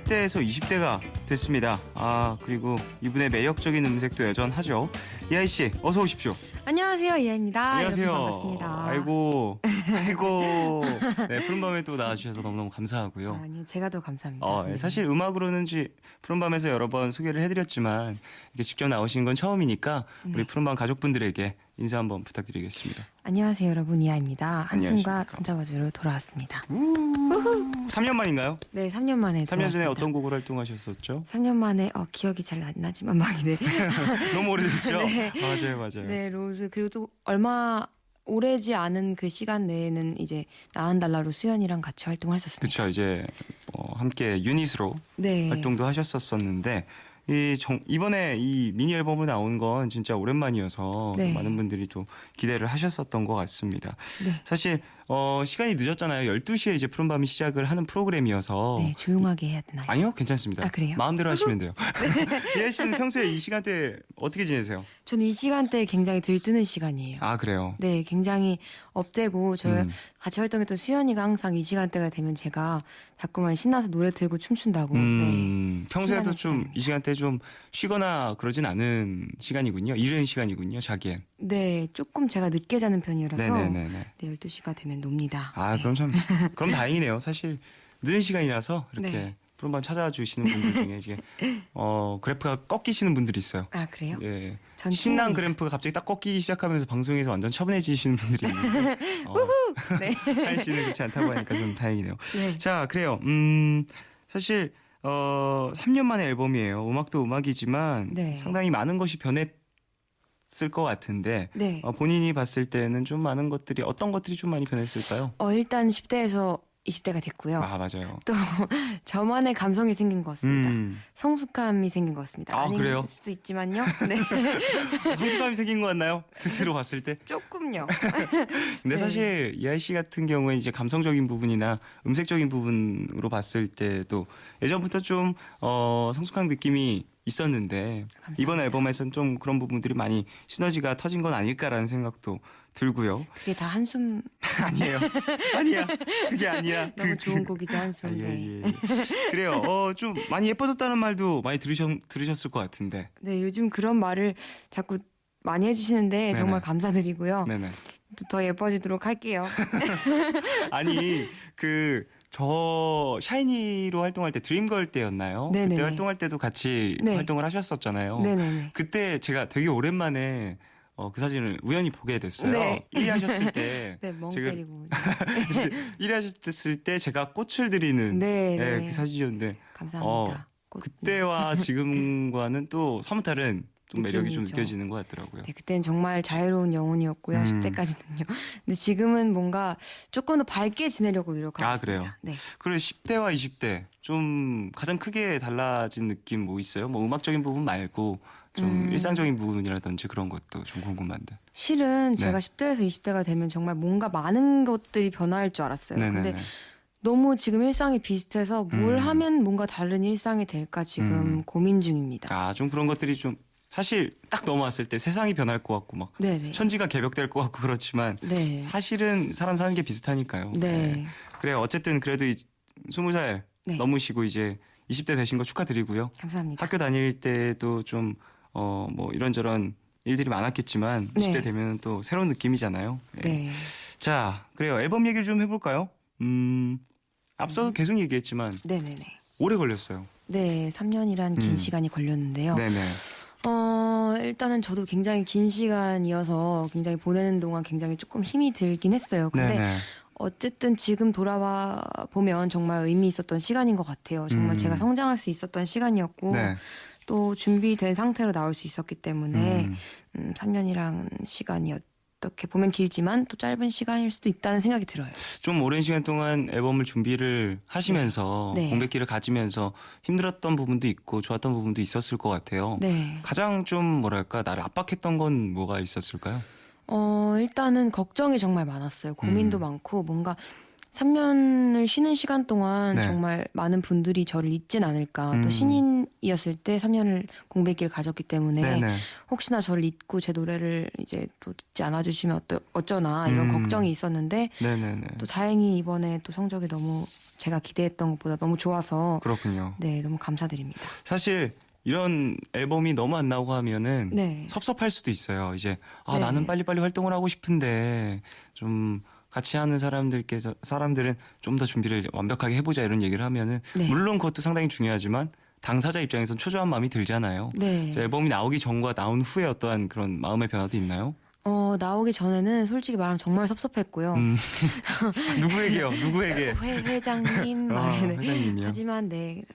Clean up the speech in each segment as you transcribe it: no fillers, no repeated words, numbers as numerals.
10대에서 20대가 됐습니다. 그리고 이분의 매력적인 음색도 여전하죠. 이하이 씨, 어서 오십시오. 안녕하세요, 이하입니다. 안녕하세요. 여러분 반갑습니다. 아이고. 네, 푸른밤에 또 나와주셔서 너무너무 감사하고요. 아니요, 제가 더 감사합니다. 선생님. 사실 음악으로는 푸른밤에서 여러 번 소개를 해드렸지만 이렇게 직접 나오신 건 처음이니까 우리 푸른밤 가족분들에게 인사 한번 부탁드리겠습니다. 안녕하세요, 여러분, 이하입니다. 한숨과 안녕하십니까. 손잡아주러 돌아왔습니다. 3년 만인가요? 네, 3년 만에 3년 전에 돌아왔습니다. 어떤 곡을 활동하셨었죠? 3년 만에 기억이 잘 안 나지만 막 이래. 너무 오래됐죠? 네. 맞아요. 네, 로즈. 그리고 또 얼마 오래지 않은 그 시간 내에는 이제 나은달라로 수연이랑 같이 활동을 했었습니다. 그렇죠. 이제 함께 유닛으로 네. 활동도 하셨었는데 이번에 이 미니 앨범을 나온 건 진짜 오랜만이어서 네. 많은 분들이 또 기대를 하셨었던 것 같습니다. 네. 사실 시간이 늦었잖아요. 12시에 이제 푸른밤이 시작을 하는 프로그램이어서 네, 조용하게 해야 되나요? 아니요, 괜찮습니다. 그래요? 마음대로 하시면 돼요. 이하 씨는 평소에 이 시간대 어떻게 지내세요? 저는 이 시간대에 굉장히 들뜨는 시간이에요. 그래요. 네, 굉장히 업되고 저희 음. 같이 활동했던 수연이가 항상 이 시간대가 되면 제가 자꾸만 신나서 노래 들고 춤춘다고. 네. 평소에도 신나는 좀 이 시간입니다. 시간대 좀 쉬거나 그러진 않은 시간이군요. 이른 시간이군요, 자기엔. 네, 조금 제가 늦게 자는 편이라서 네네네네. 네, 12시가 되면 놉니다. 네. 그럼 다행이네요. 사실 늦은 시간이라서 이렇게 네. 푸른밤 찾아주시는 분들 중에 이제 그래프가 꺾이시는 분들이 있어요. 그래요? 예. 전 신난 친구입니다. 그래프가 갑자기 딱 꺾이기 시작하면서 방송에서 완전 차분해지시는 분들이 있는데 네. 하이 씨는 그렇지 않다고 하니까 좀 다행이네요. 네. 자, 그래요. 사실 3년 만의 앨범이에요. 음악도 음악이지만 네. 상당히 많은 것이 변했을 것 같은데 네. 본인이 봤을 때는 좀 많은 것들이 어떤 것들이 좀 많이 변했을까요? 일단 10대에서 20대가 됐고요. 맞아요. 또 저만의 감성이 생긴 것 같습니다. 음. 성숙함이 생긴 것 같습니다. 아닐 그래요? 수도 있지만요. 네. 성숙감이 생긴 것 같나요? 스스로 봤을 때? 조금요. 근데 네. 사실 이하이 씨 같은 경우에 이제 감성적인 부분이나 음색적인 부분으로 봤을 때도 예전부터 좀 성숙한 느낌이 있었는데 감사합니다. 이번 앨범에서는 좀 그런 부분들이 많이 시너지가 터진 건 아닐까라는 생각도 들고요. 그게 다 한숨. 아니에요. 아니야. 그게 아니야. 너무 좋은 곡이죠, 한숨. 네. 예. 그래요. 좀 많이 예뻐졌다는 말도 많이 들으셨을 것 같은데. 네, 요즘 그런 말을 자꾸 많이 해주시는데 네네. 정말 감사드리고요. 네네. 또 더 예뻐지도록 할게요. 아니 저 샤이니로 활동할 때 드림걸 때였나요? 네네네. 그때 활동할 때도 같이 네. 활동을 하셨었잖아요. 네네네. 그때 제가 되게 오랜만에 그 사진을 우연히 보게 됐어요. 네. 1위 하셨을 때 네, 멍 지금 때리고. 1위 하셨을 때 제가 꽃을 드리는 네, 네. 그 사진이었는데 감사합니다. 그때와 지금과는 또 사뭇 다른 좀 매력이 좀 느낌이죠. 느껴지는 것 같더라고요. 네, 그때는 정말 자유로운 영혼이었고요. 10대까지는요. 근데 지금은 뭔가 조금 더 밝게 지내려고 노력하고 있습니다. 그래요? 네. 그리고 10대와 20대 좀 가장 크게 달라진 느낌 뭐 있어요? 뭐 음악적인 부분 말고 좀 일상적인 부분이라든지 그런 것도 좀 궁금한데. 실은 네. 제가 10대에서 20대가 되면 정말 뭔가 많은 것들이 변화할 줄 알았어요. 네네네. 근데 너무 지금 일상이 비슷해서 뭘 하면 뭔가 다른 일상이 될까 지금 고민 중입니다. 좀 그런 것들이 좀 사실 딱 넘어왔을 때 세상이 변할 것 같고 막 네네. 천지가 개벽될 것 같고 그렇지만 네. 사실은 사람 사는 게 비슷하니까요. 네. 그래요. 어쨌든 그래도 20살 네. 넘으시고 이제 20대 되신 거 축하드리고요. 감사합니다. 학교 다닐 때도 좀 뭐 이런저런 일들이 많았겠지만 네. 20대 되면 또 새로운 느낌이잖아요. 예. 네. 자, 그래요. 앨범 얘기를 좀 해볼까요? 앞서 계속 얘기했지만 네네네. 오래 걸렸어요. 네, 3년이란 긴 시간이 걸렸는데요. 네네. 일단은 저도 굉장히 긴 시간이어서 굉장히 보내는 동안 굉장히 조금 힘이 들긴 했어요. 근데 네네. 어쨌든 지금 돌아와 보면 정말 의미 있었던 시간인 것 같아요. 정말 제가 성장할 수 있었던 시간이었고 네. 또 준비된 상태로 나올 수 있었기 때문에 3년이란 시간이 어떻게 보면 길지만 또 짧은 시간일 수도 있다는 생각이 들어요. 좀 오랜 시간 동안 앨범을 준비를 하시면서 네. 공백기를 가지면서 힘들었던 부분도 있고 좋았던 부분도 있었을 것 같아요. 네. 가장 좀 뭐랄까 나를 압박했던 건 뭐가 있었을까요? 일단은 걱정이 정말 많았어요. 고민도 많고 뭔가 3년을 쉬는 시간 동안 네. 정말 많은 분들이 저를 잊진 않을까. 또 신인이었을 때 3년을 공백기를 가졌기 때문에 네네. 혹시나 저를 잊고 제 노래를 이제 또 듣지 않아주시면 어쩌나 이런 걱정이 있었는데 네네네. 또 다행히 이번에 또 성적이 너무 제가 기대했던 것보다 너무 좋아서 그렇군요. 네, 너무 감사드립니다. 사실 이런 앨범이 너무 안 나오고 하면은 네. 섭섭할 수도 있어요. 이제 네. 나는 빨리빨리 활동을 하고 싶은데 좀 같이 하는 사람들은 좀 더 준비를 완벽하게 해보자 이런 얘기를 하면은 네. 물론 그것도 상당히 중요하지만 당사자 입장에선 초조한 마음이 들잖아요. 네. 앨범이 나오기 전과 나온 후에 어떠한 그런 마음의 변화도 있나요? 나오기 전에는 솔직히 말하면 정말 섭섭했고요. 누구에게요? 누구에게? 회장님, 네. 회장님이요.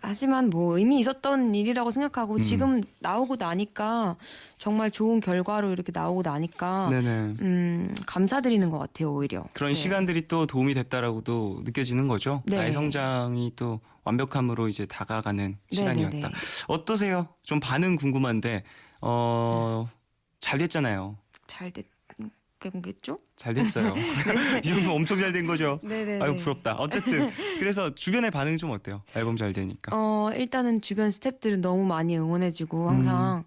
하지만 뭐 의미 있었던 일이라고 생각하고 지금 나오고 나니까 정말 좋은 결과로 이렇게 나오고 나니까 네네. 감사드리는 것 같아요, 오히려. 그런 네. 시간들이 또 도움이 됐다라고도 느껴지는 거죠. 네. 나의 성장이 또 완벽함으로 이제 다가가는 시간이었다. 네네네. 어떠세요? 좀 반응 궁금한데 잘 됐잖아요. 잘 됐겠죠? 잘 됐어요. 이 정도 엄청 잘 된 거죠. 네네네. 아유 부럽다. 어쨌든 그래서 주변의 반응 좀 어때요? 앨범 잘 되니까. 일단은 주변 스태프들은 너무 많이 응원해주고 항상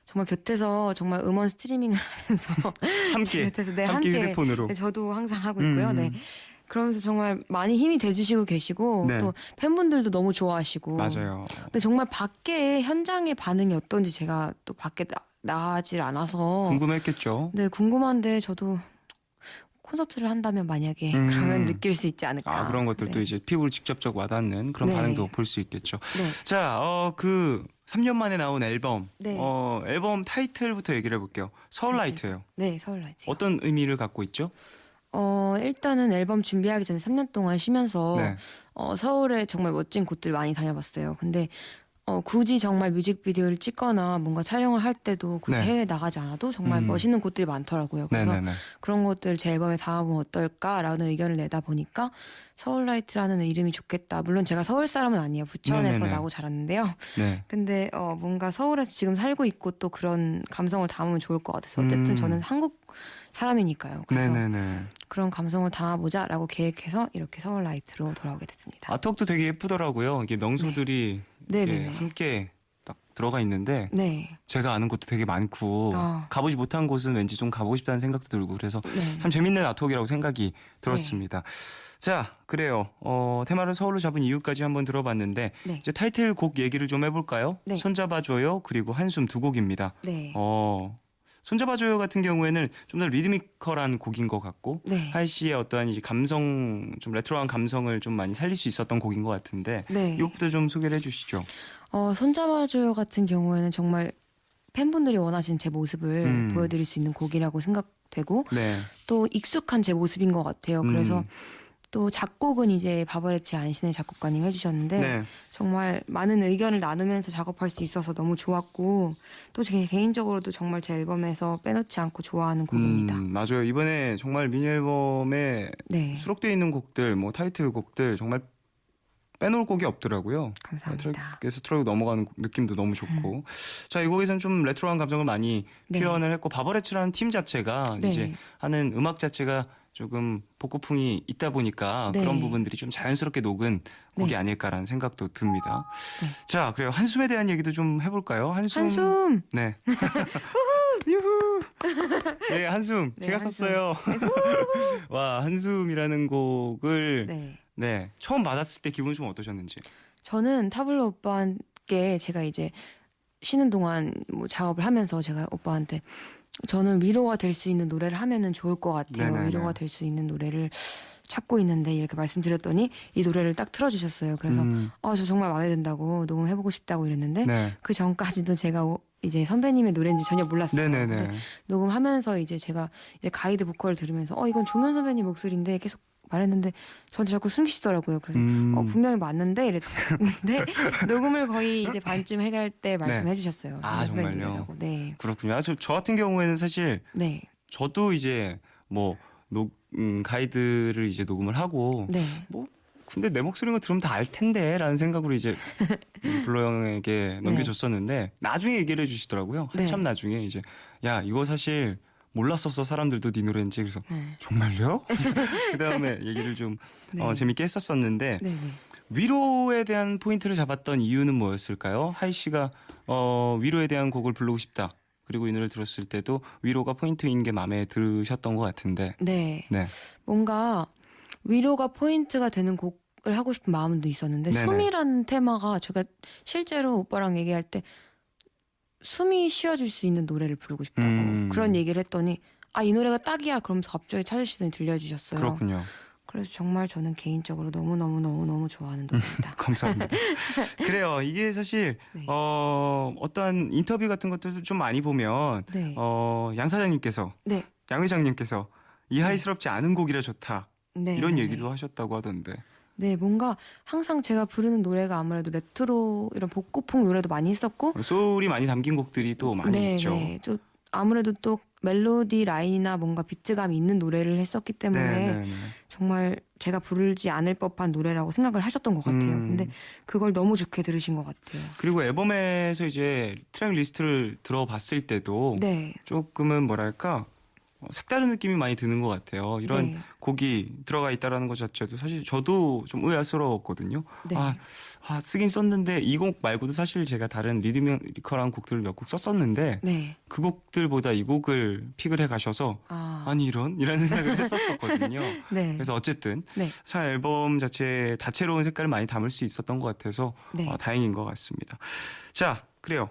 정말 곁에서 정말 음원 스트리밍을 하면서 함께 곁에서 함께 휴대폰으로. 네, 저도 항상 하고 있고요. 네. 그러면서 정말 많이 힘이 돼주시고 계시고 네. 또 팬분들도 너무 좋아하시고 맞아요. 근데 정말 밖에 현장의 반응이 어떤지 제가 또 밖에 나가질 않아서 궁금했겠죠. 네 궁금한데 저도 콘서트를 한다면 만약에 그러면 느낄 수 있지 않을까. 그런 것들도 네. 이제 피부로 직접적 와닿는 그런 네. 반응도 볼 수 있겠죠. 네. 자, 그 3년 만에 나온 앨범, 네. 앨범 타이틀부터 얘기를 해볼게요. 서울라이트예요. 네, 서울라이트. 어떤 의미를 갖고 있죠? 일단은 앨범 준비하기 전에 3년 동안 쉬면서 네. 서울에 정말 멋진 곳들 많이 다녀봤어요. 근데 굳이 정말 뮤직비디오를 찍거나 뭔가 촬영을 할 때도 굳이 네. 해외 나가지 않아도 정말 멋있는 곳들이 많더라고요. 그래서 네네네. 그런 것들 제 앨범에 담아보면 어떨까라는 의견을 내다 보니까 서울라이트라는 이름이 좋겠다. 물론 제가 서울 사람은 아니에요. 부천에서 네네네. 나고 자랐는데요. 네. 근데 뭔가 서울에서 지금 살고 있고 또 그런 감성을 담으면 좋을 것 같아서 어쨌든 저는 한국 사람이니까요. 그래서 네네네. 그런 감성을 담아보자라고 계획해서 이렇게 서울라이트로 돌아오게 됐습니다. 아트웍도 되게 예쁘더라고요. 이게 명소들이 네. 이렇게 네네네. 함께 딱 들어가 있는데 네. 제가 아는 곳도 되게 많고 가보지 못한 곳은 왠지 좀 가보고 싶다는 생각도 들고 그래서 네. 참 재밌는 아트웍이라고 생각이 들었습니다. 자, 그래요. 테마를 서울로 잡은 이유까지 한번 들어봤는데 네. 이제 타이틀곡 얘기를 좀 해볼까요? 네. 손잡아줘요 그리고 한숨 두 곡입니다. 네. 손잡아줘요 같은 경우에는 좀 더 리드미컬한 곡인 것 같고 네. 하이 씨의 어떠한 이제 감성 좀 레트로한 감성을 좀 많이 살릴 수 있었던 곡인 것 같은데 네. 이 곡도 좀 소개를 해주시죠. 손잡아줘요 같은 경우에는 정말 팬분들이 원하시는 제 모습을 보여드릴 수 있는 곡이라고 생각되고 네. 또 익숙한 제 모습인 것 같아요. 그래서 또 작곡은 이제 바버레치 안신의 작곡가님 해주셨는데 네. 정말 많은 의견을 나누면서 작업할 수 있어서 너무 좋았고 또 제 개인적으로도 정말 제 앨범에서 빼놓지 않고 좋아하는 곡입니다. 맞아요. 이번에 정말 미니 앨범에 네, 수록되어 있는 곡들, 뭐 타이틀곡들 정말 빼놓을 곡이 없더라고요. 감사합니다. 트랙에서 트랙 넘어가는 느낌도 너무 좋고. 자, 이 곡에서는 좀 레트로한 감정을 많이 네. 표현을 했고 바버레츠라는 팀 자체가 네. 이제 하는 음악 자체가 조금 복고풍이 있다 보니까 네. 그런 부분들이 좀 자연스럽게 녹은 곡이 네. 아닐까라는 생각도 듭니다. 네. 자, 그래요. 한숨에 대한 얘기도 좀 해볼까요? 한숨! 네. 유후. 네, 한숨. 네, 제가 한숨. 썼어요. 와, 한숨이라는 곡을 네. 네, 처음 받았을 때 기분 좀 어떠셨는지. 저는 타블로 오빠께 제가 이제 쉬는 동안 뭐 작업을 하면서 제가 오빠한테 저는 위로가 될 수 있는 노래를 하면은 좋을 것 같아요. 네네네. 위로가 될 수 있는 노래를 찾고 있는데 이렇게 말씀드렸더니 이 노래를 딱 틀어주셨어요. 그래서 저 정말 마음에 든다고 녹음해보고 싶다고 이랬는데 네. 그 전까지도 제가 이제 선배님의 노래인지 전혀 몰랐어요. 네네네. 근데 녹음하면서 이제 제가 이제 가이드 보컬을 들으면서 이건 종현 선배님 목소리인데 계속 말했는데 저한테 자꾸 숨기시더라고요. 그래서 분명히 맞는데 이랬는데 녹음을 거의 이제 반쯤 해갈 때 말씀해 주셨어요. 아, 선배님 정말요? 노래라고. 네. 그렇군요. 저 같은 경우에는 사실 네. 저도 이제 뭐 가이드를 이제 녹음을 하고 네. 뭐 근데 내 목소리가 들으면 다 알 텐데라는 생각으로 이제 블러 형에게 넘겨줬었는데 나중에 얘기를 해주시더라고요. 네. 한참 나중에 이제 야 이거 사실 몰랐었어 사람들도 네 노래인지. 그래서 네. 정말요? 그 다음에 얘기를 좀 네. 재밌게 했었었는데 네네. 위로에 대한 포인트를 잡았던 이유는 뭐였을까요? 하이 씨가 위로에 대한 곡을 부르고 싶다. 그리고 이 노래를 들었을 때도 위로가 포인트인 게 마음에 들으셨던 것 같은데. 네. 네. 뭔가 위로가 포인트가 되는 곡을 하고 싶은 마음도 있었는데 네네. 숨이라는 테마가 제가 실제로 오빠랑 얘기할 때 숨이 쉬어질 수 있는 노래를 부르고 싶다고 그런 얘기를 했더니 이 노래가 딱이야 그러면서 갑자기 찾으시더니 들려주셨어요. 그렇군요. 그래서 정말 저는 개인적으로 너무너무 좋아하는 노래입니다. 감사합니다. 그래요. 이게 사실 네. 어떠한 인터뷰 같은 것들도 좀 많이 보면 네. 양 사장님께서 네. 양 회장님께서 이하이스럽지 않은 곡이라 좋다. 네. 이런 네. 얘기도 하셨다고 하던데. 네, 뭔가 항상 제가 부르는 노래가 아무래도 레트로 이런 복고풍 노래도 많이 했었고 소울이 많이 담긴 곡들이 또 많이 네, 있죠. 네. 또 아무래도 또 멜로디 라인이나 뭔가 비트감이 있는 노래를 했었기 때문에 네. 정말 제가 부르지 않을 법한 노래라고 생각을 하셨던 것 같아요. 근데 그걸 너무 좋게 들으신 것 같아요. 그리고 앨범에서 이제 트랙 리스트를 들어봤을 때도 네. 조금은 뭐랄까 색다른 느낌이 많이 드는 것 같아요. 이런 네. 곡이 들어가 있다라는 것 자체도 사실 저도 좀 의아스러웠거든요. 네. 쓰긴 썼는데 이 곡 말고도 사실 제가 다른 리드미컬한 곡들을 몇 곡 썼었는데 네. 그 곡들보다 이 곡을 픽을 해 가셔서 아니 이런 생각을 했었거든요. 네. 그래서 어쨌든 네. 참 앨범 자체에 다채로운 색깔을 많이 담을 수 있었던 것 같아서 네. 다행인 것 같습니다. 자, 그래요.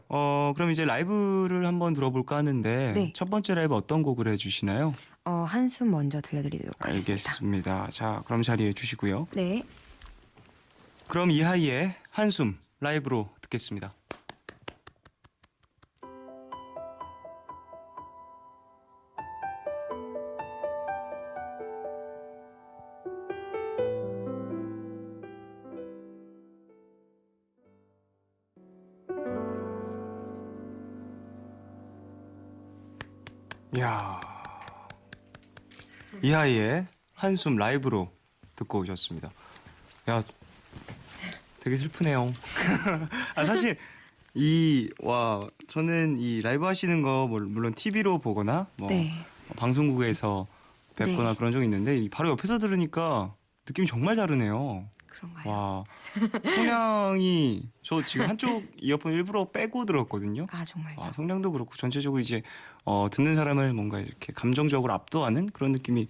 그럼 이제 라이브를 한번 들어볼까 하는데 네. 첫 번째 라이브 어떤 곡을 해주시나요? 한숨 먼저 들려드리도록 하겠습니다. 알겠습니다. 자, 그럼 자리해 주시고요. 네. 그럼 이하이의 한숨 라이브로 듣겠습니다. 이야, 이하이의 한숨 라이브로 듣고 오셨습니다. 야, 되게 슬프네요. 사실 저는 이 라이브 하시는 거 물론 TV로 보거나 네. 방송국에서 뵙거나 네. 그런 적이 있는데 바로 옆에서 들으니까 느낌이 정말 다르네요. 그런가요? 와, 성량이 저 지금 한쪽 이어폰 일부러 빼고 들었거든요. 정말요? 성량도 그렇고 전체적으로 이제 듣는 사람을 뭔가 이렇게 감정적으로 압도하는 그런 느낌이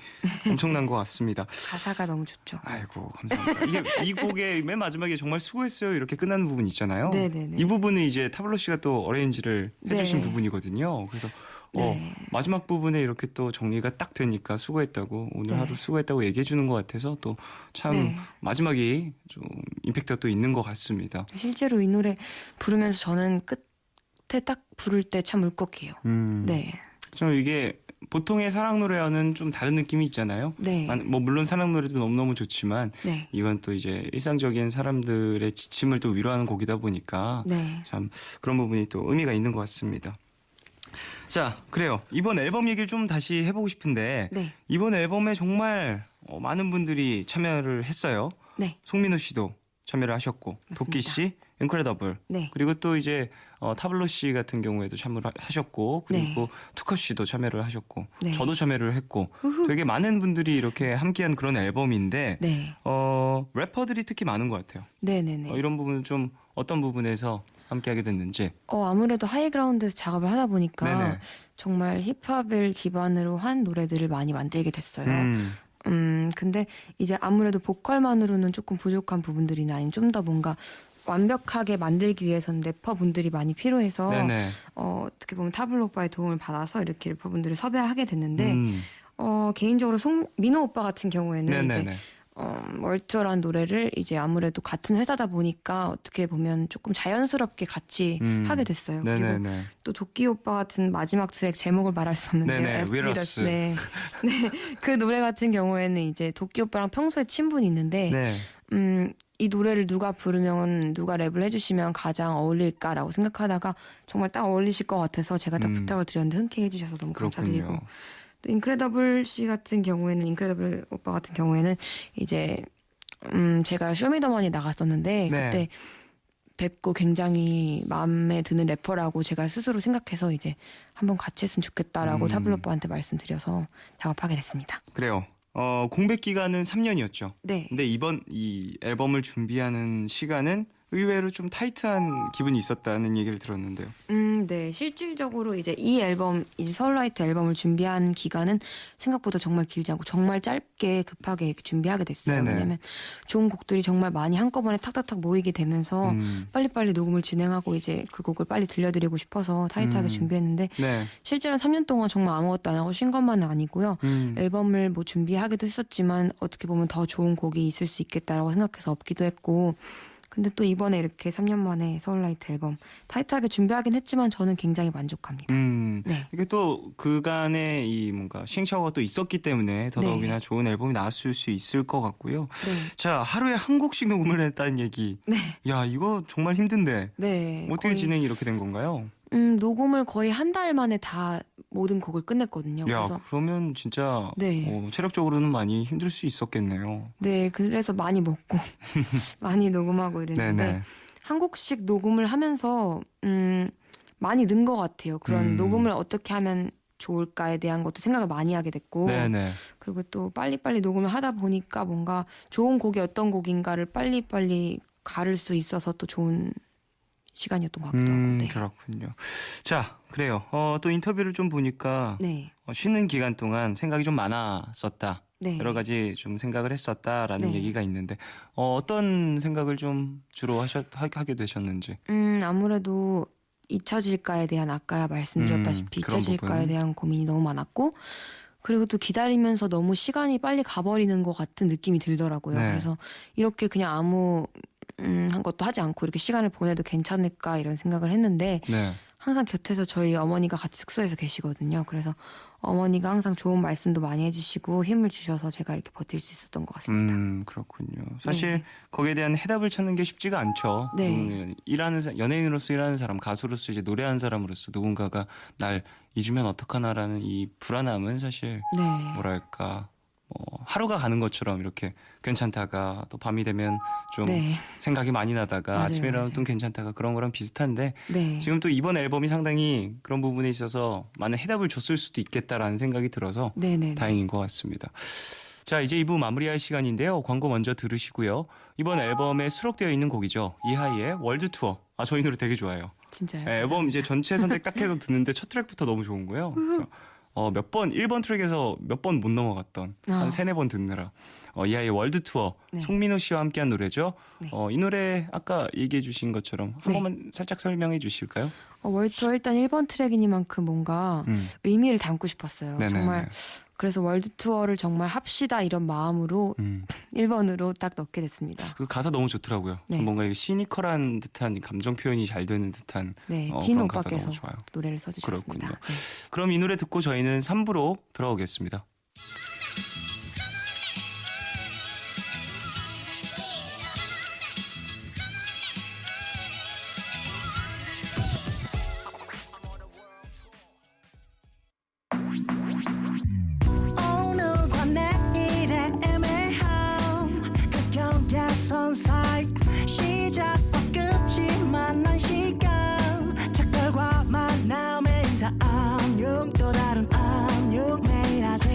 엄청난 것 같습니다. 가사가 너무 좋죠. 아이고 감사합니다. 이 곡의 맨 마지막에 정말 수고했어요 이렇게 끝나는 부분 있잖아요. 네네네. 이 부분은 이제 타블로 씨가 또 어레인지를 해주신 네. 부분이거든요. 그래서 네. 마지막 부분에 이렇게 또 정리가 딱 되니까 수고했다고 오늘 네. 하루 수고했다고 얘기해 주는 것 같아서 또 참 네. 마지막이 좀 임팩트가 또 있는 것 같습니다. 실제로 이 노래 부르면서 저는 끝에 딱 부를 때 참 울컥해요. 네. 좀 이게 보통의 사랑 노래와는 좀 다른 느낌이 있잖아요. 네. 물론 사랑 노래도 너무너무 좋지만 네. 이건 또 이제 일상적인 사람들의 지침을 또 위로하는 곡이다 보니까 네. 참 그런 부분이 또 의미가 있는 것 같습니다. 자, 그래요. 이번 앨범 얘기를 좀 다시 해보고 싶은데 네. 이번 앨범에 정말 많은 분들이 참여를 했어요. 네. 송민호 씨도 참여를 하셨고 맞습니다. 도끼 씨, 인크레더블 네. 그리고 또 이제 타블로 씨 같은 경우에도 참여를 하셨고 그리고 네. 투커 씨도 참여를 하셨고 네. 저도 참여를 했고 우후. 되게 많은 분들이 이렇게 함께한 그런 앨범인데 네. 래퍼들이 특히 많은 것 같아요. 네네네. 이런 부분은 좀 어떤 부분에서 함께하게 됐는지. 아무래도 하이그라운드에서 작업을 하다 보니까 네네. 정말 힙합을 기반으로 한 노래들을 많이 만들게 됐어요. 근데 이제 아무래도 보컬만으로는 조금 부족한 부분들이나 아니면 좀 더 뭔가 완벽하게 만들기 위해서는 래퍼분들이 많이 필요해서 네네. 어떻게 보면 타블로 오빠의 도움을 받아서 이렇게 래퍼분들을 섭외하게 됐는데 음. 개인적으로 민호 오빠 같은 경우에는 네네네. 이제 멀쩡한 노래를 이제 아무래도 같은 회사다 보니까 어떻게 보면 조금 자연스럽게 같이 하게 됐어요. 그리고 네네네. 또 도끼 오빠 같은 마지막 트랙 제목을 말할 수 없는데요. 네네, F 위러스. 네. 네. 그 노래 같은 경우에는 이제 도끼 오빠랑 평소에 친분이 있는데 네. 이 노래를 누가 부르면 누가 랩을 해주시면 가장 어울릴까라고 생각하다가 정말 딱 어울리실 것 같아서 제가 딱 부탁을 드렸는데 흔쾌히 해주셔서 너무 감사드리고 그렇군요. 또 인크레더블 씨 같은 경우에는 인크레더블 오빠 같은 경우에는 이제 제가 쇼미더머니 나갔었는데 네. 그때 뵙고 굉장히 마음에 드는 래퍼라고 제가 스스로 생각해서 이제 한번 같이 했으면 좋겠다라고 타블로 오빠한테 말씀드려서 작업하게 됐습니다. 그래요. 공백 기간은 3년이었죠. 네. 근데 이번 이 앨범을 준비하는 시간은 의외로 좀 타이트한 기분이 있었다는 얘기를 들었는데요. 네. 실질적으로 이제 이 앨범, 이 서울라이트 앨범을 준비한 기간은 생각보다 정말 길지 않고 정말 짧게 급하게 이렇게 준비하게 됐어요. 네네. 왜냐면 좋은 곡들이 정말 많이 한꺼번에 탁탁탁 모이게 되면서 빨리빨리 녹음을 진행하고 이제 그 곡을 빨리 들려드리고 싶어서 타이트하게 준비했는데 네. 실제로는 3년 동안 정말 아무것도 안 하고 쉰 것만은 아니고요. 음. 앨범을 뭐 준비하기도 했었지만 어떻게 보면 더 좋은 곡이 있을 수 있겠다라고 생각해서 없기도 했고 근데 또 이번에 이렇게 3년 만에 서울라이트 앨범 타이트하게 준비하긴 했지만 저는 굉장히 만족합니다. 네. 이게 또 그간에 이 뭔가 시행착오가 또 있었기 때문에 더더욱이나 네. 좋은 앨범이 나왔을 수 있을 것 같고요. 네. 자, 하루에 한 곡씩 녹음을 했다는 얘기. 네. 야, 이거 정말 힘든데 네. 어떻게 거의, 진행이 이렇게 된 건가요? 녹음을 거의 한 달 만에 다 모든 곡을 끝냈거든요. 야, 그래서 그러면 진짜 네. 체력적으로는 많이 힘들 수 있었겠네요. 네, 그래서 많이 먹고 많이 녹음하고 이랬는데 네네. 한 곡씩 녹음을 하면서 많이 는 것 같아요. 그런 녹음을 어떻게 하면 좋을까에 대한 것도 생각을 많이 하게 됐고 네네. 그리고 또 빨리빨리 녹음을 하다 보니까 뭔가 좋은 곡이 어떤 곡인가를 빨리빨리 가를 수 있어서 또 좋은 시간이었던 것 같기도 하고. 네. 그렇군요. 자, 그래요. 또 인터뷰를 좀 보니까 네. 쉬는 기간 동안 생각이 좀 많았었다. 네. 여러 가지 좀 생각을 했었다라는 네. 얘기가 있는데 어떤 생각을 좀 주로 하게 되셨는지. 아무래도 잊혀질까에 대한 아까 말씀드렸다시피 그런 잊혀질까에 부분. 대한 고민이 너무 많았고 그리고 또 기다리면서 너무 시간이 빨리 가버리는 것 같은 느낌이 들더라고요. 네. 그래서 이렇게 그냥 아무 한 것도 하지 않고 이렇게 시간을 보내도 괜찮을까 이런 생각을 했는데 네. 항상 곁에서 저희 어머니가 같이 숙소에서 계시거든요. 그래서 어머니가 항상 좋은 말씀도 많이 해주시고 힘을 주셔서 제가 이렇게 버틸 수 있었던 것 같습니다. 그렇군요. 사실 네. 거기에 대한 해답을 찾는 게 쉽지가 않죠. 네. 연예인으로서 일하는 사람, 가수로서 이제 노래하는 사람으로서 누군가가 날 잊으면 어떡하나라는 이 불안함은 사실 네. 뭐랄까 하루가 가는 것처럼 이렇게 괜찮다가 또 밤이 되면 좀 네. 생각이 많이 나다가 맞아요, 아침에 일어나면 맞아요. 또 괜찮다가 그런 거랑 비슷한데 네. 지금 또 이번 앨범이 상당히 그런 부분에 있어서 많은 해답을 줬을 수도 있겠다라는 생각이 들어서 네네. 다행인 것 같습니다. 자, 이제 2부 마무리할 시간인데요. 광고 먼저 들으시고요. 이번 앨범에 수록되어 있는 곡이죠. 이하이의 월드 투어. 저희 노래 되게 좋아해요. 진짜요. 네, 앨범 이제 전체 선택 딱 해서 듣는데 첫 트랙부터 너무 좋은 거예요. 그래서 1번 트랙에서 몇 번 못 넘어갔던 한 3-4번 듣느라 이하이의 월드 투어 네. 송민호 씨와 함께한 노래죠. 네. 이 노래 아까 얘기해 주신 것처럼 한 네. 번만 살짝 설명해 주실까요? 월투어 일단 1번 트랙이니만큼 뭔가 의미를 담고 싶었어요. 네네네. 정말 그래서 월드 투어를 정말 합시다 이런 마음으로 1번으로 딱 넣게 됐습니다. 그 가사 너무 좋더라고요. 네. 뭔가 이게 시니컬한 듯한 감정 표현이 잘 되는 듯한 네, 그런 딘 가사가 오빠께서 너무 좋아요. 노래를 써주셨습니다. 그렇군요. 네. 그럼 이 노래 듣고 저희는 3부로 돌아오겠습니다. 오늘과 내일의 애매함 그 경계선 사이 시작과 끝이 만난 시간 착각과 만남의 인사 안녕 또 다른 안녕 매일 하지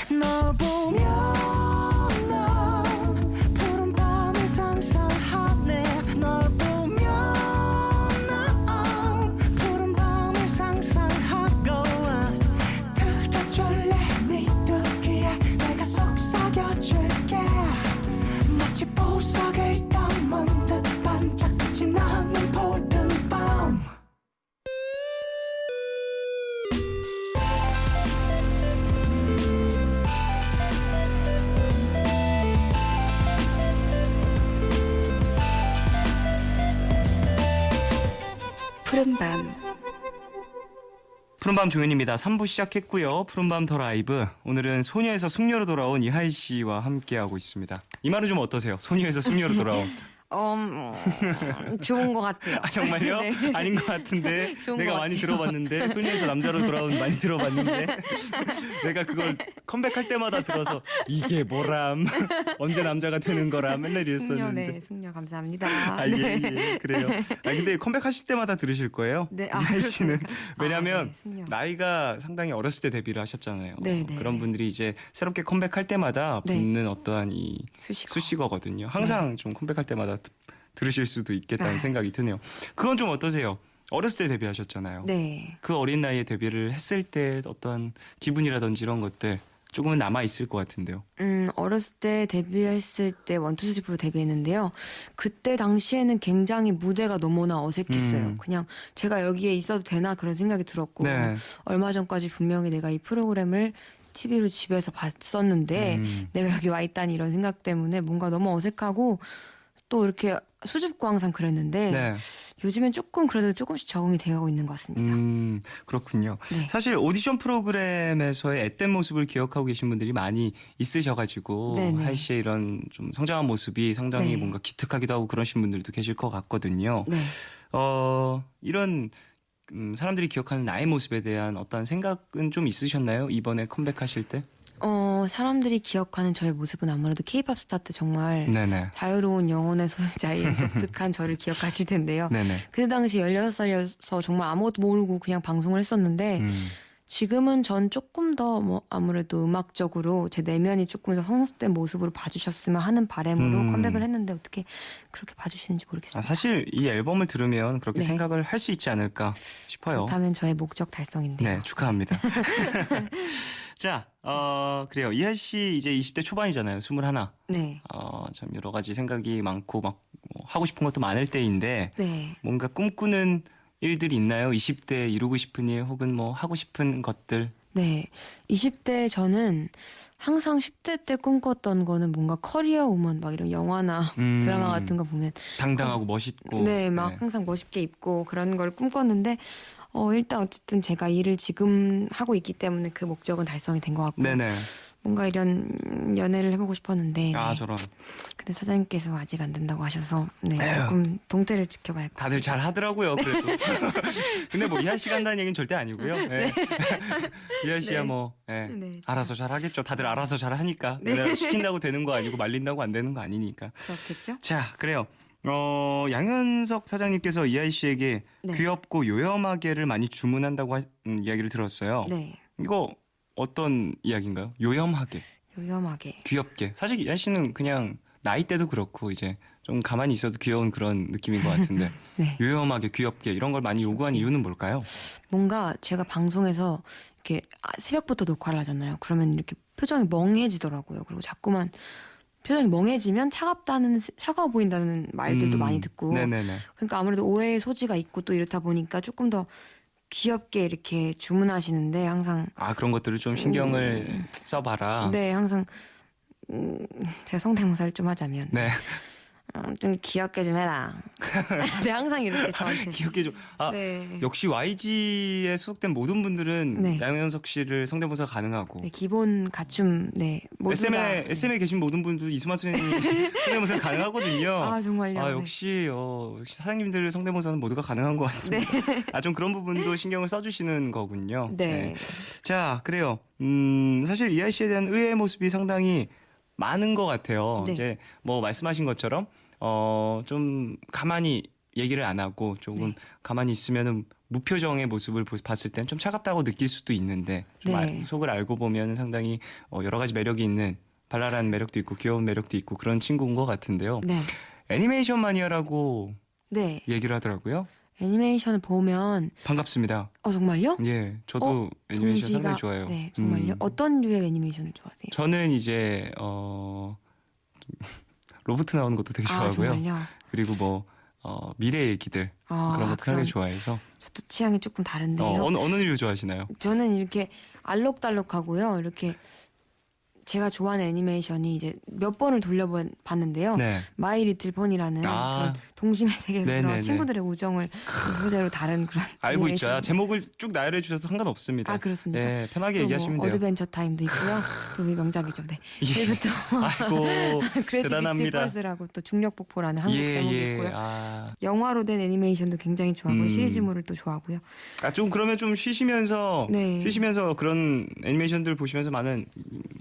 널 보면 난 푸른 밤을 상상하네 널 보면 난 푸른 밤을 상상하고 들어줄래 네 듣기에 내가 속삭여줄게 마치 보석을 담은 듯 반짝빛이 나는 푸른 밤 푸른밤 푸른밤 종현입니다. 3부 시작했고요. 푸른밤 더 라이브. 오늘은 소녀에서 숙녀로 돌아온 이하이 씨와 함께하고 있습니다. 이 말은 좀 어떠세요? 소녀에서 숙녀로 돌아온. 좋은 것 같아요. 아, 정말요? 네. 아닌 것 같은데 좋은 내가 것 많이 같아요. 들어봤는데 소녀에서 남자로 돌아온 많이 들어봤는데 내가 그걸 컴백할 때마다 들어서 이게 뭐람 언제 남자가 되는 거람 맨날 숙녀, 이랬었는데 네, 숙녀 감사합니다. 아, 예, 예, 그래요. 아, 근데 컴백하실 때마다 들으실 거예요. 네, 이하이 씨는. 그렇습니까? 왜냐면 네, 숙녀. 나이가 상당히 어렸을 때 데뷔를 하셨잖아요. 네, 네. 그런 분들이 이제 새롭게 컴백할 때마다 네. 붙는 어떠한 이 수식어. 수식어거든요. 항상 좀 컴백할 때마다 들으실 수도 있겠다는 아. 생각이 드네요. 그건 좀 어떠세요? 어렸을 때 데뷔하셨잖아요. 네. 그 어린 나이에 데뷔를 했을 때 어떤 기분이라든지 이런 것들 조금은 남아 있을 것 같은데요. 어렸을 때 데뷔했을 때 원투스리프로 데뷔했는데요. 그때 당시에는 굉장히 무대가 너무나 어색했어요. 그냥 제가 여기에 있어도 되나 그런 생각이 들었고 네. 얼마 전까지 분명히 내가 이 프로그램을 TV로 집에서 봤었는데 내가 여기 와 있다니 이런 생각 때문에 뭔가 너무 어색하고 또 이렇게 수줍고 항상 그랬는데 네. 요즘엔 조금 그래도 조금씩 적응이 되어가고 있는 것 같습니다. 그렇군요. 네. 사실 오디션 프로그램에서의 앳된 모습을 기억하고 계신 분들이 많이 있으셔가지고 네네. 하이 씨의 이런 좀 성장한 모습이 상당히 네. 뭔가 기특하기도 하고 그러신 분들도 계실 것 같거든요. 네. 이런 사람들이 기억하는 나의 모습에 대한 어떤 생각은 좀 있으셨나요? 이번에 컴백하실 때? 사람들이 기억하는 저의 모습은 아무래도 케이팝 스타 때 정말 네네. 자유로운 영혼의 소유자인 독특한 저를 기억하실 텐데요. 네네. 그때 당시 16살이어서 정말 아무것도 모르고 그냥 방송을 했었는데 지금은 전 조금 더 뭐 아무래도 음악적으로 제 내면이 조금 더 성숙된 모습으로 봐주셨으면 하는 바람으로 컴백을 했는데 어떻게 그렇게 봐주시는지 모르겠습니다. 사실 이 앨범을 들으면 그렇게 네. 생각을 할 수 있지 않을까 싶어요. 그렇다면 저의 목적 달성인데요. 네, 축하합니다. 자, 그래요. 이하이 씨 이제 20대 초반이잖아요. 21. 네. 참 여러 가지 생각이 많고 막뭐 하고 싶은 것도 많을 때인데 네. 뭔가 꿈꾸는 일들이 있나요? 20대 이루고 싶은 일 혹은 뭐 하고 싶은 것들. 네. 20대 저는 항상 10대 때 꿈꿨던 거는 뭔가 커리어 우먼 막 이런 영화나 드라마 같은 거 보면 당당하고 멋있고. 네, 막 항상 멋있게 입고 그런 걸 꿈꿨는데 일단 어쨌든 제가 일을 지금 하고 있기 때문에 그 목적은 달성이 된 것 같고 네네. 뭔가 이런 연애를 해보고 싶었는데 아 네. 저런. 근데 사장님께서 아직 안 된다고 하셔서 네, 에휴. 조금 동태를 지켜봐야 할 것 다들 잘 하더라고요. 그래도. 근데 뭐 이하이 씨가 한다는 얘기는 절대 아니고요. 네. 이하이 씨야 네. 뭐 예. 네. 알아서 잘 하겠죠. 다들 알아서 잘 하니까. 네. 내가 시킨다고 되는 거 아니고 말린다고 안 되는 거 아니니까. 그렇겠죠? 자, 그래요. 양현석 사장님께서 이하이 씨에게 네. 귀엽고 요염하게를 많이 주문한다고 이야기를 들었어요. 네, 이거 어떤 이야기인가요? 요염하게, 요염하게. 귀엽게. 사실 이하이 씨는 그냥 나이 때도 그렇고 이제 좀 가만히 있어도 귀여운 그런 느낌인 것 같은데 네. 요염하게, 귀엽게 이런 걸 많이 요구한 이유는 뭘까요? 뭔가 제가 방송에서 이렇게 새벽부터 녹화를 하잖아요. 그러면 이렇게 표정이 멍해지더라고요. 그리고 자꾸만 표정이 멍해지면 차가워 보인다는 말들도 많이 듣고. 네네네. 그러니까 아무래도 오해의 소지가 있고 또 이렇다 보니까 조금 더 귀엽게 이렇게 주문하시는데 항상 아 그런 것들을 좀 신경을 써봐라. 네 항상 제가 성대모사를 좀 하자면 네. 좀 귀엽게 좀 해라. 네 항상 이렇게 저한테. 귀엽게 좀. 아 네. 역시 YG에 소속된 모든 분들은 네. 양현석 씨를 성대모사 가능하고. 네, 기본 갖춤 네 모두가 SM에 계신 모든 분들 이수만 선생님 성대모사 가능하거든요. 아 정말요. 아 네. 역시 사장님들 성대모사는 모두가 가능한 것 같습니다. 좀 그런 부분도 신경을 써주시는 거군요. 네. 자 그래요. 사실 이하이 씨에 대한 의외의 모습이 상당히 많은 것 같아요. 네. 이제 뭐 말씀하신 것처럼 좀 가만히 얘기를 안 하고 조금 네. 가만히 있으면은 무표정의 모습을 봤을 땐 좀 차갑다고 느낄 수도 있는데 좀 네. 속을 알고 보면 상당히 여러 가지 매력이 있는 발랄한 매력도 있고 귀여운 매력도 있고 그런 친구인 것 같은데요. 네. 애니메이션 마니아라고 네. 얘기를 하더라고요. 애니메이션을 보면 반갑습니다. 정말요? 예, 저도 애니메이션 상당히 좋아해요. 네, 정말요. 어떤 류의 애니메이션을 좋아하세요? 저는 이제 로봇 나오는 것도 되게 아 좋아하고요. 정말요. 그리고 뭐 미래 얘기들 그런 것도 상당히 좋아해서 저도 취향이 조금 다른데요. 어느 류 좋아하시나요? 저는 이렇게 알록달록하고요. 이렇게 제가 좋아하는 애니메이션이 이제 몇 번을 돌려봤는데요. 네. 마이 리틀 포니라는 아. 그런 동심의 세계로 네네네. 들어간 친구들의 우정을 소재로 다룬 그런 알고 있죠. 애니메이션. 제목을 쭉 나열해 주셔서 상관없습니다. 아 그렇습니까? 예, 편하게 또 얘기하시면 뭐 돼요. 어드벤처 타임도 있고요. 또 명작이죠. 네. 예. 그리고 또 아이고 그래피티 대단합니다. 펄스라고 또 중력 폭포라는 한국 제목이 있고요. 아, 영화로 된 애니메이션도 굉장히 좋아하고요. 시리즈물을 또 좋아하고요. 좀 그러면 좀 쉬시면서 네. 그런 애니메이션들 보시면서 많은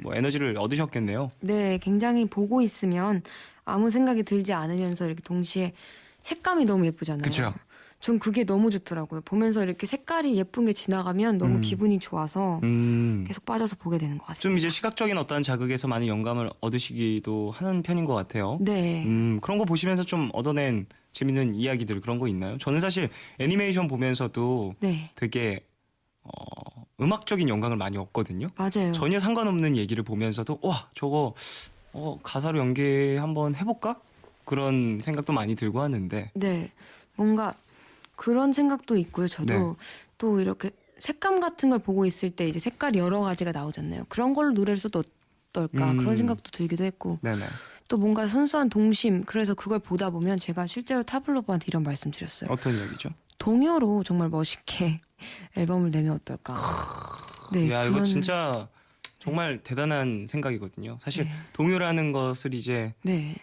뭐 에너지를 얻으셨겠네요. 네, 굉장히 보고 있으면 아무 생각이 들지 않으면서 이렇게 동시에 색감이 너무 예쁘잖아요. 그쵸. 전 그게 너무 좋더라고요. 보면서 이렇게 색깔이 예쁜 게 지나가면 너무 기분이 좋아서 계속 빠져서 보게 되는 것 같습니다. 좀 이제 시각적인 어떤 자극에서 많은 영감을 얻으시기도 하는 편인 것 같아요. 네. 그런 거 보시면서 좀 얻어낸 재밌는 이야기들 그런 거 있나요? 저는 사실 애니메이션 보면서도 네. 되게 음악적인 영감을 많이 얻거든요. 맞아요. 전혀 상관없는 얘기를 보면서도 와 저거 가사로 연계 한번 해볼까? 그런 생각도 많이 들고 하는데 네. 뭔가 그런 생각도 있고요. 저도 네. 또 이렇게 색감 같은 걸 보고 있을 때 이제 색깔이 여러 가지가 나오잖아요. 그런 걸로 노래를 써도 어떨까 그런 생각도 들기도 했고 네네. 또 뭔가 순수한 동심 그래서 그걸 보다 보면 제가 실제로 타블로바한테 이런 말씀 드렸어요. 어떤 이야기죠? 동요로 정말 멋있게 앨범을 내면 어떨까. 네, 야 이거 그런- 진짜 정말 대단한 생각이거든요. 사실 네. 동요라는 것을 이제 네,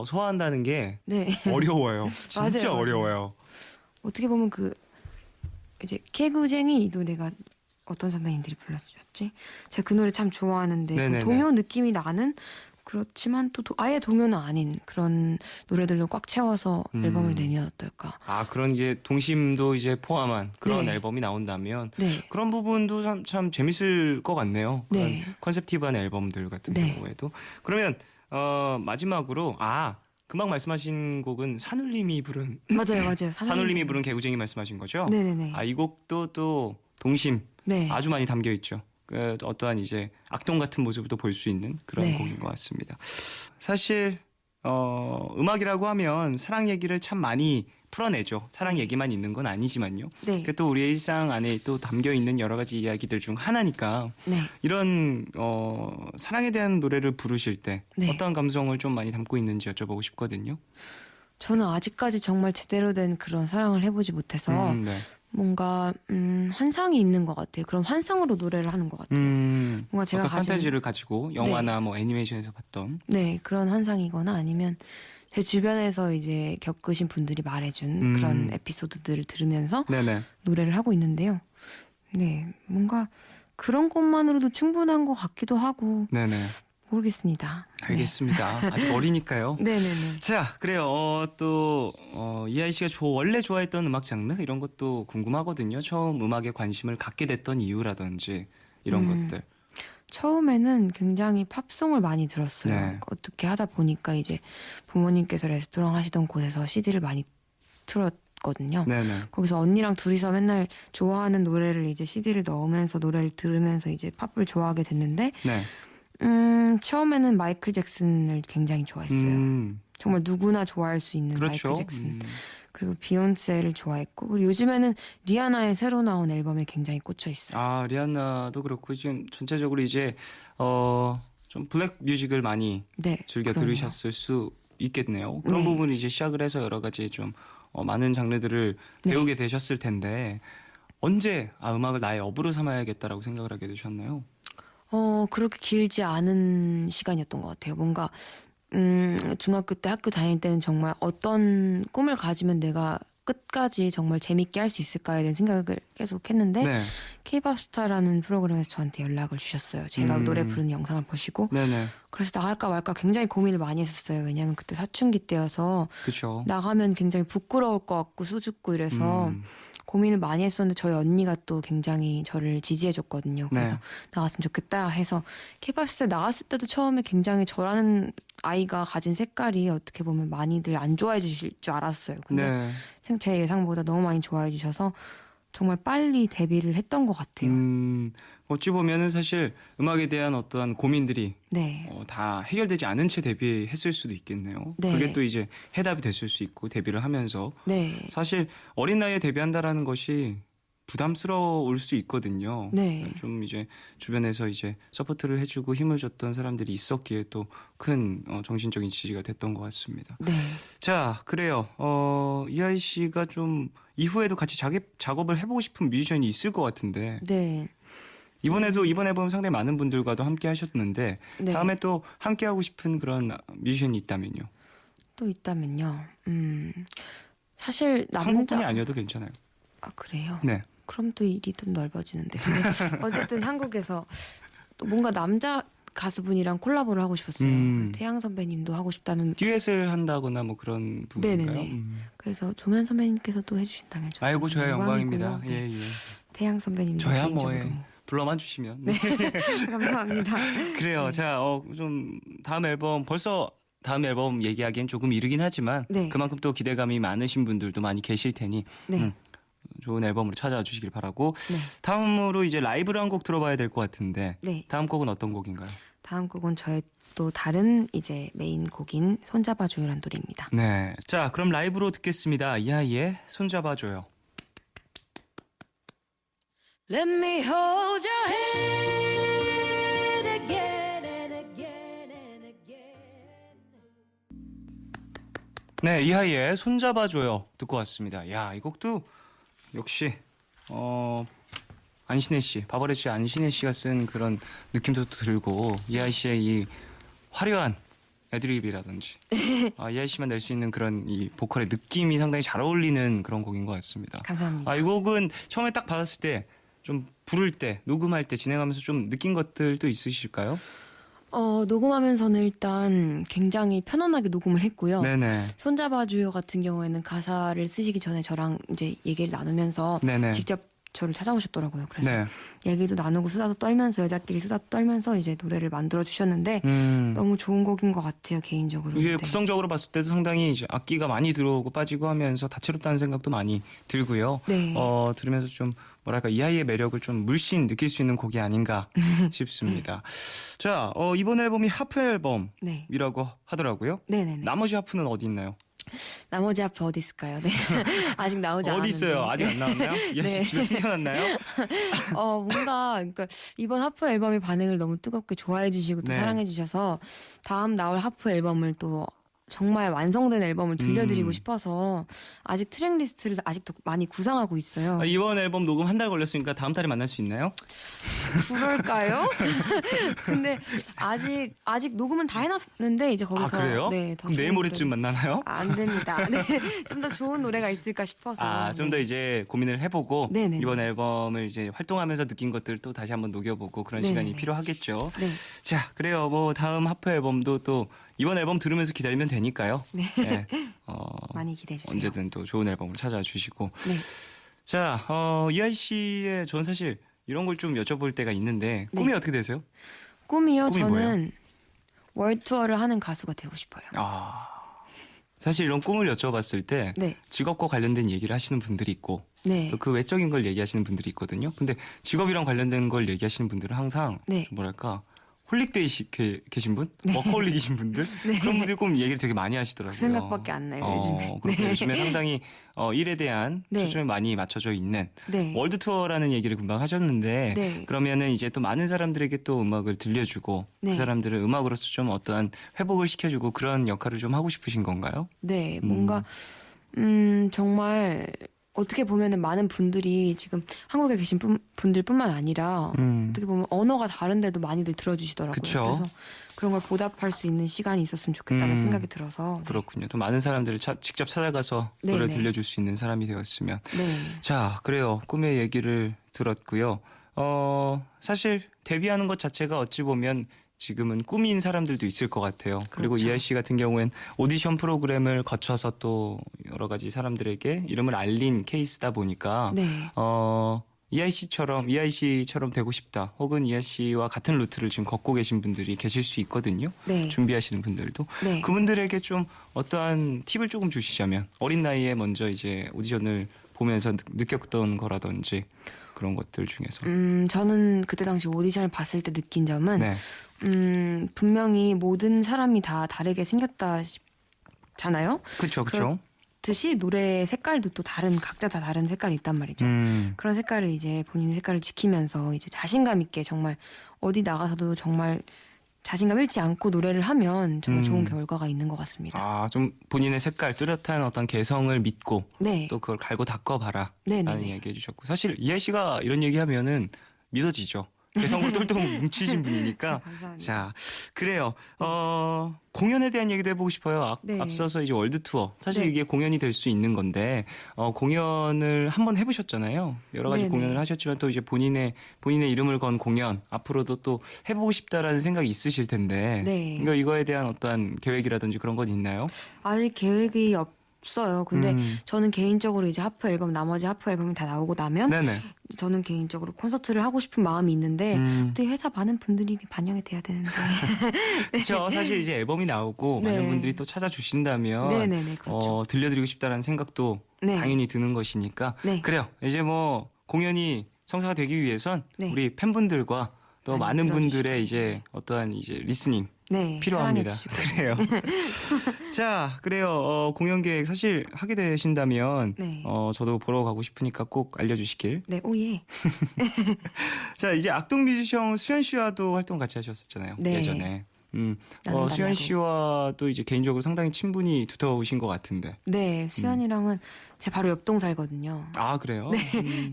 소화한다는 게 네. 어려워요. 진짜 맞아요. 어려워요. 어떻게 보면 그 이제 개구쟁이 이 노래가 어떤 선배님들이 불러주셨지? 제가 그 노래 참 좋아하는데 네네네. 동요 느낌이 나는 그렇지만 또 아예 동요는 아닌 그런 노래들로 꽉 채워서 앨범을 내면 어떨까? 그런 게 동심도 이제 포함한 그런 네. 앨범이 나온다면 네, 그런 부분도 참 재밌을 것 같네요. 그런 네. 컨셉티브한 앨범들 같은 네. 경우에도. 그러면 마지막으로 금방 말씀하신 곡은 산울림이 부른 맞아요. 산울림이 부른 개구쟁이 말씀하신 거죠? 네네네. 이 곡도 또 동심 네, 아주 많이 담겨 있죠. 어떠한 이제 악동 같은 모습도 볼 수 있는 그런 네. 곡인 것 같습니다. 사실 음악이라고 하면 사랑 얘기를 참 많이 풀어내죠. 사랑 얘기만 있는 건 아니지만요. 네, 그게 또 우리의 일상 안에 또 담겨 있는 여러 가지 이야기들 중 하나니까 네. 이런 사랑에 대한 노래를 부르실 때 네. 어떠한 감성을 좀 많이 담고 있는지 여쭤보고 싶거든요. 저는 아직까지 정말 제대로 된 그런 사랑을 해보지 못해서 네. 뭔가 환상이 있는 것 같아요. 그런 환상으로 노래를 하는 것 같아요. 뭔가 제가 어떤 가진 판타지를 가지고 영화나 뭐 애니메이션에서 봤던 네 그런 환상이거나 아니면 제 주변에서 이제 겪으신 분들이 말해준 그런 에피소드들을 들으면서 네네. 노래를 하고 있는데요. 네 뭔가 그런 것만으로도 충분한 것 같기도 하고 네네. 모르겠습니다. 알겠습니다. 아직 어리니까요. 네. 네네네. 자, 그래요. 또 이하이 씨가 원래 좋아했던 음악 장르 이런 것도 궁금하거든요. 처음 음악에 관심을 갖게 됐던 이유라든지 이런 것들. 처음에는 굉장히 팝송을 많이 들었어요. 네. 어떻게 하다 보니까 이제 부모님께서 레스토랑 하시던 곳에서 CD를 많이 틀었거든요. 네네. 거기서 언니랑 둘이서 맨날 좋아하는 노래를 이제 CD를 넣으면서 노래를 들으면서 이제 팝을 좋아하게 됐는데 네. 처음에는 마이클 잭슨을 굉장히 좋아했어요. 정말 누구나 좋아할 수 있는 그렇죠. 마이클 잭슨. 그리고 비욘세를 좋아했고 그리고 요즘에는 리아나의 새로 나온 앨범에 굉장히 꽂혀 있어요. 리안나도 그렇고 지금 전체적으로 이제 좀 블랙 뮤직을 많이 네, 즐겨 그러네요. 들으셨을 수 있겠네요. 그런 네. 부분을 이제 시작을 해서 여러 가지 좀 많은 장르들을 네. 배우게 되셨을 텐데 언제 음악을 나의 업으로 삼아야겠다라고 생각을 하게 되셨나요? 그렇게 길지 않은 시간이었던 것 같아요. 뭔가 중학교 때 학교 다닐 때는 정말 어떤 꿈을 가지면 내가 끝까지 정말 재밌게 할 수 있을까에 대한 생각을 계속 했는데 네. K-pop 스타라는 프로그램에서 저한테 연락을 주셨어요. 제가 노래 부르는 영상을 보시고 네네. 그래서 나갈까 말까 굉장히 고민을 많이 했었어요. 왜냐하면 그때 사춘기 때여서 그렇죠. 나가면 굉장히 부끄러울 것 같고 수줍고 이래서 고민을 많이 했었는데 저희 언니가 또 굉장히 저를 지지해줬거든요. 그래서 네. 나갔으면 좋겠다 해서 K-pop 스타 나갔을 때도 처음에 굉장히 저라는 아이가 가진 색깔이 어떻게 보면 많이들 안 좋아해 주실 줄 알았어요. 근데 네. 제 예상보다 너무 많이 좋아해 주셔서 정말 빨리 데뷔를 했던 것 같아요. 어찌 보면은 사실 음악에 대한 어떠한 고민들이 네. 다 해결되지 않은 채 데뷔했을 수도 있겠네요. 네. 그게 또 이제 해답이 됐을 수 있고 데뷔를 하면서 네. 사실 어린 나이에 데뷔한다라는 것이 부담스러울 수 있거든요. 네. 좀 이제 주변에서 이제 서포트를 해주고 힘을 줬던 사람들이 있었기에 또 큰 정신적인 지지가 됐던 것 같습니다. 네. 자, 그래요. 이하이 씨가 좀 이후에도 같이 작업을 해보고 싶은 뮤지션이 있을 것 같은데 네. 이번에도 이번 앨범 상당히 많은 분들과도 함께 하셨는데 네. 다음에 또 함께 하고 싶은 그런 뮤지션이 있다면요. 또 있다면요. 사실 한국분이 남자 아니어도 괜찮아요. 아 그래요? 네. 그럼 또 일이 좀 넓어지는데. 근데 어쨌든 한국에서 또 뭔가 남자 가수분이랑 콜라보를 하고 싶었어요. 태양 선배님도 하고 싶다는. 듀엣을 한다거나 뭐 그런 부분인가요? 네네네. 그래서 종현 선배님께서도 해주신다면 좋겠어요. 아이고 저야 영광입니다. 영광이고요. 네. 예, 예. 태양 선배님도 저야 개인적으로. 뭐에 불러만 주시면. 네. 감사합니다. 그래요. 자, 좀 다음 앨범 벌써 다음 앨범 얘기하기엔 조금 이르긴 하지만 네. 그만큼 또 기대감이 많으신 분들도 많이 계실 테니 네. 좋은 앨범으로 찾아와 주시길 바라고 네. 다음으로 이제 라이브를 한 곡 들어봐야 될 것 같은데 네. 다음 곡은 어떤 곡인가요? 다음 곡은 저의 또 다른 이제 메인 곡인 손잡아줘요란 노래입니다. 네. 자, 그럼 라이브로 듣겠습니다. 이하이의 손잡아줘요. Let me hold your hand again and again and again. 네, 이하이의 손잡아줘요 듣고 왔습니다. 야, 이 곡도 역시 안신혜 씨, 바버레치 안신혜 씨가 쓴 그런 느낌도 들고 이하이 씨의 이 화려한 애드립이라든지 이하이 씨만 낼 수 있는 그런 이 보컬의 느낌이 상당히 잘 어울리는 그런 곡인 것 같습니다. 감사합니다. 이 곡은 처음에 딱 받았을 때 좀 부를 때, 녹음할 때 진행하면서 좀 느낀 것들도 있으실까요? 녹음하면서는 일단 굉장히 편안하게 녹음을 했고요. 네네. 손잡아줘요 같은 경우에는 가사를 쓰시기 전에 저랑 이제 얘기를 나누면서 네네. 직접 저를 찾아오셨더라고요. 그래서 네. 얘기도 나누고 수다도 떨면서 여자끼리 수다도 떨면서 이제 노래를 만들어 주셨는데 음. 너무 좋은 곡인 것 같아요 개인적으로. 이게 네. 구성적으로 봤을 때도 상당히 이제 악기가 많이 들어오고 빠지고 하면서 다채롭다는 생각도 많이 들고요. 네. 들으면서 좀 뭐랄까 이하이의 매력을 좀 물씬 느낄 수 있는 곡이 아닌가 싶습니다. 자, 이번 앨범이 하프 앨범이라고 네. 하더라고요. 네네네. 나머지 하프는 어디 있나요? 나머지 앞에 어디 있을까요? 네. 아직 나오지 어디 않았는데. 있어요? 아직 안 나왔나요? 이하이 씨 네. 집에 숨겨놨나요? 뭔가 그러니까 이번 하프 앨범의 반응을 너무 뜨겁게 좋아해 주시고 또 네. 사랑해 주셔서 다음 나올 하프 앨범을 또 정말 완성된 앨범을 들려드리고 싶어서 아직 트랙 리스트를 아직도 많이 구상하고 있어요. 이번 앨범 녹음 한 달 걸렸으니까 다음 달에 만날 수 있나요? 그럴까요? 근데 아직 녹음은 다 해놨는데 이제 거기서 그래요? 네, 더 그럼 내일 좋은 모레쯤 노래- 만나나요? 안 됩니다. 네, 좀 더 좋은 노래가 있을까 싶어서. 좀 더 네. 이제 고민을 해보고 네네네. 이번 앨범을 이제 활동하면서 느낀 것들 또 다시 한번 녹여보고 그런 네네네. 시간이 필요하겠죠. 네. 자, 그래요. 뭐 다음 하프 앨범도 또 이번 앨범 들으면서 기다리면 되니까요. 네. 네. 많이 기대해 주세요. 언제든 또 좋은 앨범을 찾아와 주시고. 네. 자, 이하이 씨의 전 사실 이런 걸 좀 여쭤볼 때가 있는데 꿈이 네. 어떻게 되세요? 꿈이요. 꿈이 저는 월드 투어를 하는 가수가 되고 싶어요. 사실 이런 꿈을 여쭤봤을 때 네. 직업과 관련된 얘기를 하시는 분들이 있고 네. 또 그 외적인 걸 얘기하시는 분들이 있거든요. 근데 직업이랑 관련된 걸 얘기하시는 분들은 항상 네. 뭐랄까 홀릭되어 계신 분? 워커홀릭이신 분들? 네. 그런 분들이 꼭 얘기를 되게 많이 하시더라고요. 그 생각밖에 안 나요, 요즘에. 그렇고 네. 요즘에 상당히 일에 대한 네. 초점이 많이 맞춰져 있는 네. 월드 투어라는 얘기를 금방 하셨는데 네. 그러면은 이제 또 많은 사람들에게 또 음악을 들려주고 네. 그 사람들을 음악으로서 좀 어떠한 회복을 시켜주고 그런 역할을 좀 하고 싶으신 건가요? 네, 뭔가 정말 어떻게 보면은 많은 분들이 지금 한국에 계신 분들뿐만 아니라 어떻게 보면 언어가 다른데도 많이들 들어주시더라고요. 그쵸. 그래서 그런 걸 보답할 수 있는 시간이 있었으면 좋겠다는 생각이 들어서. 네. 그렇군요. 또 많은 사람들을 직접 찾아가서 네, 노래 네. 들려줄 수 있는 사람이 되었으면. 네. 자, 그래요. 꿈의 얘기를 들었고요. 사실 데뷔하는 것 자체가 어찌 보면 지금은 꿈인 사람들도 있을 것 같아요. 그리고 그렇죠. 이하이 씨 같은 경우엔 오디션 프로그램을 거쳐서 또 여러 가지 사람들에게 이름을 알린 케이스다 보니까 네. 이하이 씨처럼 되고 싶다. 혹은 이하이 씨와 같은 루트를 지금 걷고 계신 분들이 계실 수 있거든요. 네. 준비하시는 분들도. 네. 그분들에게 좀 어떠한 팁을 조금 주시자면 어린 나이에 먼저 이제 오디션을 보면서 느꼈던 거라든지 그런 것들 중에서. 저는 그때 당시 오디션을 봤을 때 느낀 점은 네. 분명히 모든 사람이 다 다르게 생겼다잖아요. 그렇죠. 그렇듯이 노래 색깔도 또 다른 각자 다 다른 색깔이 있단 말이죠. 그런 색깔을 이제 본인의 색깔을 지키면서 이제 자신감 있게 정말 어디 나가서도 정말 자신감 잃지 않고 노래를 하면 정말 좋은 결과가 있는 것 같습니다. 아, 좀 본인의 색깔, 뚜렷한 어떤 개성을 믿고 네. 또 그걸 갈고 닦아봐라 네네네. 라는 이야기 해주셨고 사실 이하이 씨가 이런 얘기하면은 믿어지죠. 개성을 똘똘 뭉치신 분이니까. 감사합니다. 자, 그래요. 공연에 대한 얘기도 해보고 싶어요. 네. 앞서서 이제 월드 투어. 사실 네. 이게 공연이 될 수 있는 건데, 공연을 한번 해보셨잖아요. 여러 가지 네네. 공연을 하셨지만 또 이제 본인의 이름을 건 공연, 앞으로도 또 해보고 싶다라는 생각이 있으실 텐데, 네. 이거에 대한 어떠한 계획이라든지 그런 건 있나요? 아직 계획이 없어요. 근데 음. 저는 개인적으로 이제 하프 앨범, 나머지 하프 앨범이 다 나오고 나면 네네. 저는 개인적으로 콘서트를 하고 싶은 마음이 있는데 또 회사 많은 분들이 반영이 돼야 되는데. 그렇죠. 사실 이제 앨범이 나오고 네. 많은 분들이 또 찾아주신다면 네네네, 그렇죠. 들려드리고 싶다라는 생각도 네. 당연히 드는 것이니까 네. 그래요. 이제 뭐 공연이 성사가 되기 위해선 네. 우리 팬분들과 또 많이 많은 들어주시고. 분들의 이제 어떠한 이제 리스닝 네, 필요합니다. 사랑해주시고. 그래요. 자, 그래요. 공연 계획 사실 하게 되신다면 네. 저도 보러 가고 싶으니까 꼭 알려주시길. 네, 오예. 자, 이제 악동 뮤지션 수현 씨와도 활동 같이 하셨었잖아요. 네. 예전에. 나는 수현 달라고. 씨와도 이제 개인적으로 상당히 친분이 두터우신 것 같은데. 네, 수연이랑은 제 바로 옆동 살거든요. 아, 그래요?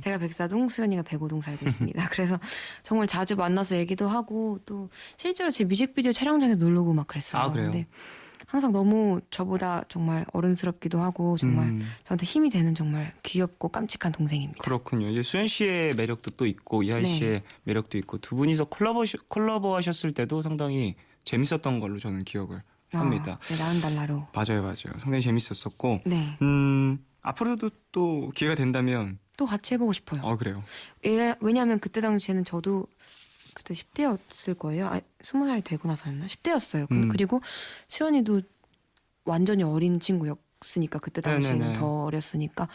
제가 백사동, 수연이가 105동 살고 있습니다. 그래서 정말 자주 만나서 얘기도 하고 또 실제로 제 뮤직비디오 촬영장에 놀러 오고 막 그랬어요. 아, 그래요? 근데 항상 너무 저보다 정말 어른스럽기도 하고 정말 저한테 힘이 되는 정말 귀엽고 깜찍한 동생입니다. 그렇군요. 이제 수현 씨의 매력도 또 있고 이하이 네. 씨의 매력도 있고 두 분이서 콜라보하셨을 때도 상당히 재밌었던 걸로 저는 기억을 합니다. 네, 나은 달라로. 맞아요. 상당히 재밌었었고. 네, 앞으로도 또 기회가 된다면 또 같이 해보고 싶어요. 그래요. 왜냐하면 그때 당시에는 저도 그때 10대였을 거예요. 20살이 되고 나서였나? 10대였어요. 그리고 수연이도 완전히 어린 친구였으니까 그때 당시에는 네네네. 더 어렸으니까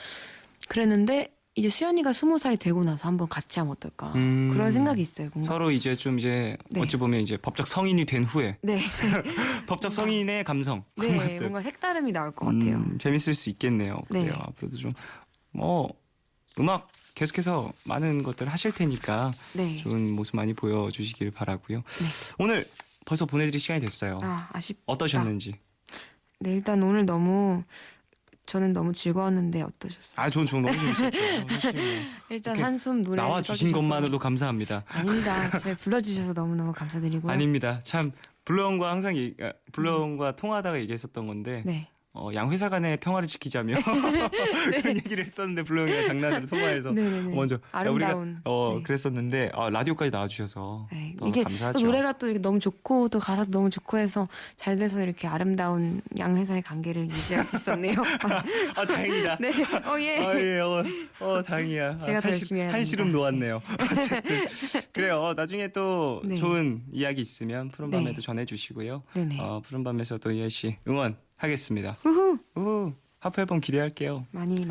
그랬는데 이제 수연이가 20살이 되고 나서 한번 같이 하면 어떨까 그런 생각이 있어요. 뭔가. 서로 이제 좀 이제 네. 어찌 보면 이제 법적 성인이 된 후에 네, 법적 성인의 감성 그런 네, 것들 뭔가 색다름이 나올 것 같아요. 재밌을 수 있겠네요. 네. 그래요. 앞으로도 좀 음악 계속해서 많은 것들 하실 테니까 네. 좋은 모습 많이 보여주시길 바라고요. 오늘 벌써 보내드릴 시간이 됐어요. 아쉽다. 어떠셨는지? 네, 일단 오늘 저는 너무 즐거웠는데 어떠셨어요? 저는 너무 재밌었죠. 사실 뭐 일단 이렇게 한숨 노래 나와 주신 것만으로도 감사합니다. 아닙니다. 저희 불러주셔서 너무너무 감사드리고요. 아닙니다. 참 블루원과 항상 블루원과 통화하다가 얘기했었던 건데 네. 양 회사 간의 평화를 지키자며 그런 얘기를 했었는데 블루원이가 장난으로 통화해서 네네네. 먼저 아름다운. 우리가 네. 그랬었는데 라디오까지 나와주셔서 네, 너무 이게 감사하죠. 또 노래가 또 이렇게 너무 좋고 또 가사도 너무 좋고 해서 잘 돼서 이렇게 아름다운 양 회사의 관계를 유지할 수 있었네요. 다행이다. 네, 예, 다행이야. 제가 더 열심히 해야 한시름 됩니다. 놓았네요. 어쨌든 그래요. 나중에 또 네. 좋은 이야기 있으면 푸른밤에도 네. 전해주시고요. 네네. 푸른밤에서도 이하 씨 응원하겠습니다. 우후. 하프 앨범 기대할게요. 많이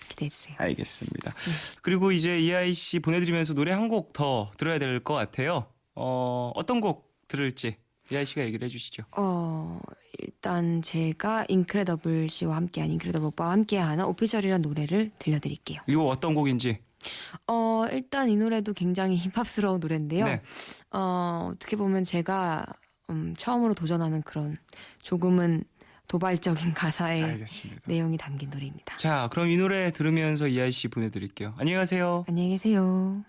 기대해 주세요. 알겠습니다. 그리고 이제 이하이 씨 보내드리면서 노래 한 곡 더 들어야 될 것 같아요. 어떤 곡 들을지 이하이 씨가 얘기를 해주시죠. 일단 제가 인크레더블 씨와 함께한 인크레더블 오빠와 함께하는 오피셜이라는 노래를 들려드릴게요. 이거 어떤 곡인지. 일단 이 노래도 굉장히 힙합스러운 노래인데요. 네. 어떻게 보면 제가 처음으로 도전하는 그런 조금은 도발적인 가사의 알겠습니다. 내용이 담긴 노래입니다. 자, 그럼 이 노래 들으면서 이하이 씨 보내드릴게요. 안녕히 가세요. 안녕히 계세요.